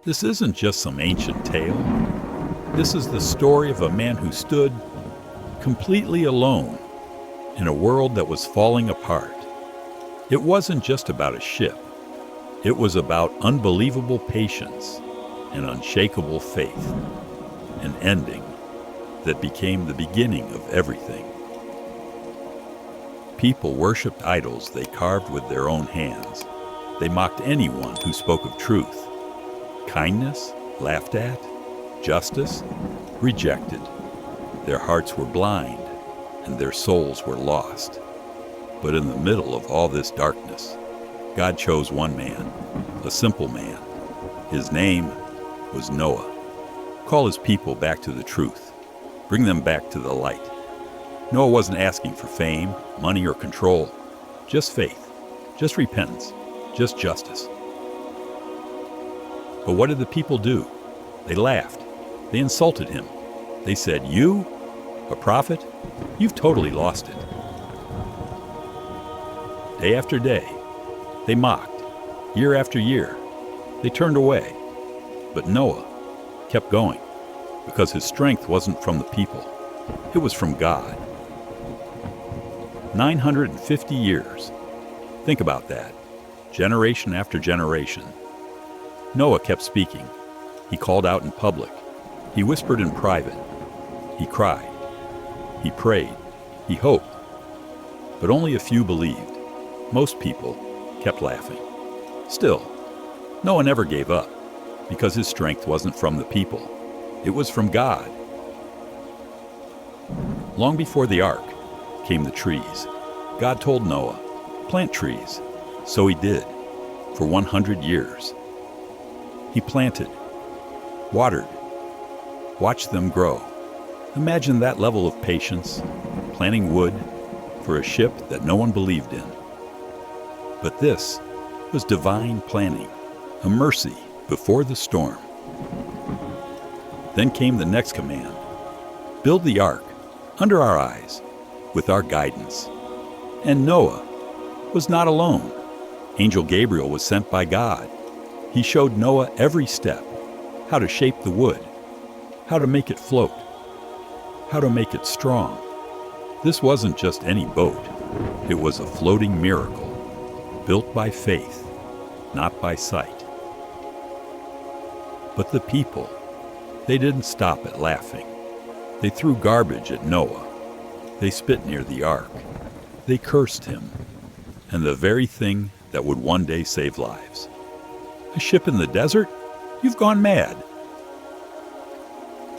This isn't just some ancient tale. This is the story of a man who stood completely alone in a world that was falling apart. It wasn't just about a ship. It was about unbelievable patience and unshakable faith, an ending that became the beginning of everything. People worshipped idols they carved with their own hands. They mocked anyone who spoke of truth. Kindness, laughed at. Justice, rejected. Their hearts were blind, and their souls were lost. But in the middle of all this darkness, God chose one man, a simple man. His name was Noah. Call his people back to the truth. Bring them back to the light. Noah wasn't asking for fame, money, or control. Just faith, just repentance, just justice. But what did the people do? They laughed. They insulted him. They said, "You? A prophet? You've totally lost it." Day after day, they mocked. Year after year, they turned away. But Noah kept going because his strength wasn't from the people. It was from God. 950 years. Think about that. Generation after generation. Noah kept speaking. He called out in public. He whispered in private. He cried. He prayed. He hoped. But only a few believed. Most people kept laughing. Still, Noah never gave up because his strength wasn't from the people. It was from God. Long before the ark came the trees. God told Noah, "Plant trees." So he did, for 100 years. He planted, watered, watched them grow. Imagine that level of patience, planting wood for a ship that no one believed in. But this was divine planning, a mercy before the storm. Then came the next command. Build the ark under our eyes, with our guidance. And Noah was not alone. Angel Gabriel was sent by God. He showed Noah every step, how to shape the wood, how to make it float, how to make it strong. This wasn't just any boat. It was a floating miracle, built by faith, not by sight. But the people, they didn't stop at laughing. They threw garbage at Noah. They spit near the ark. They cursed him, and the very thing that would one day save lives. A ship in the desert? You've gone mad.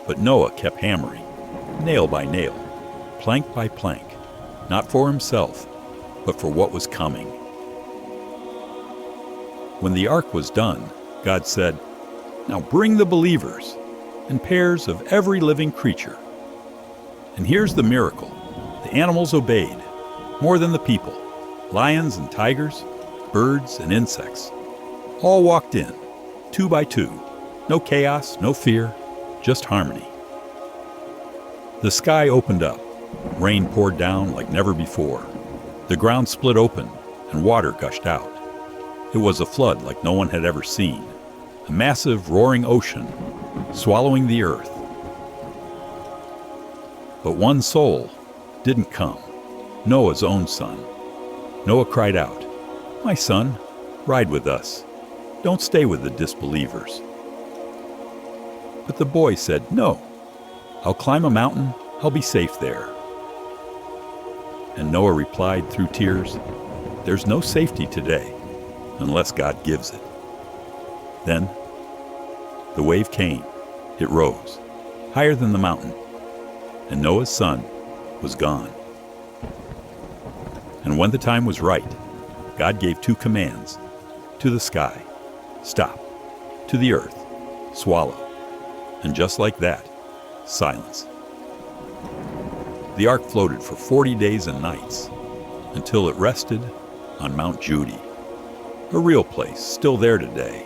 But Noah kept hammering, nail by nail, plank by plank, not for himself, but for what was coming. When the ark was done, God said, "Now bring the believers, in pairs of every living creature." And here's the miracle. The animals obeyed, more than the people. Lions and tigers, birds and insects, all walked in, 2 by 2. No chaos, no fear, just harmony. The sky opened up. Rain poured down like never before. The ground split open, and water gushed out. It was a flood like no one had ever seen, a massive, roaring ocean, swallowing the earth. But one soul didn't come, Noah's own son. Noah cried out, "My son, ride with us. Don't stay with the disbelievers." But the boy said, "No, I'll climb a mountain. I'll be safe there." And Noah replied through tears, "There's no safety today unless God gives it." Then the wave came. It rose, higher than the mountain, and Noah's son was gone. And when the time was right, God gave 2 commands: to the sky, stop; to the earth, swallow. And just like that, silence. The ark floated for 40 days and nights until it rested on Mount Judy, a real place still there today,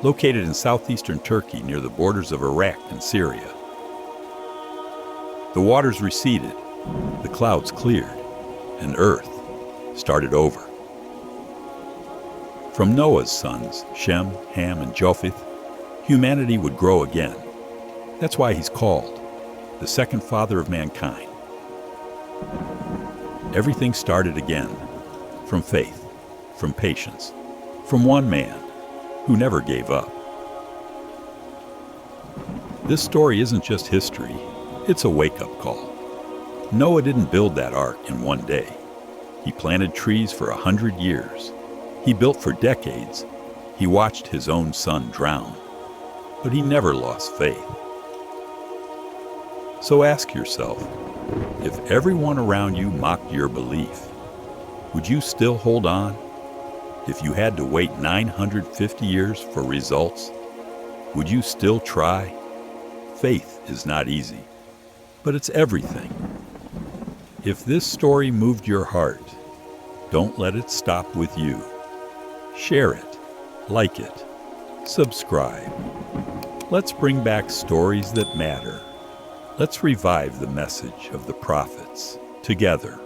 located in southeastern Turkey near the borders of Iraq and Syria. The waters receded, the clouds cleared, and earth started over. From Noah's sons, Shem, Ham, and Japheth, humanity would grow again. That's why he's called the second father of mankind. Everything started again, from faith, from patience, from one man who never gave up. This story isn't just history, it's a wake-up call. Noah didn't build that ark in one day. He planted trees for 100 years. He built for decades. He watched his own son drown. But he never lost faith. So ask yourself, if everyone around you mocked your belief, would you still hold on? If you had to wait 950 years for results, would you still try? Faith is not easy, but it's everything. If this story moved your heart, don't let it stop with you. Share it, like it, subscribe. Let's bring back stories that matter. Let's revive the message of the prophets together.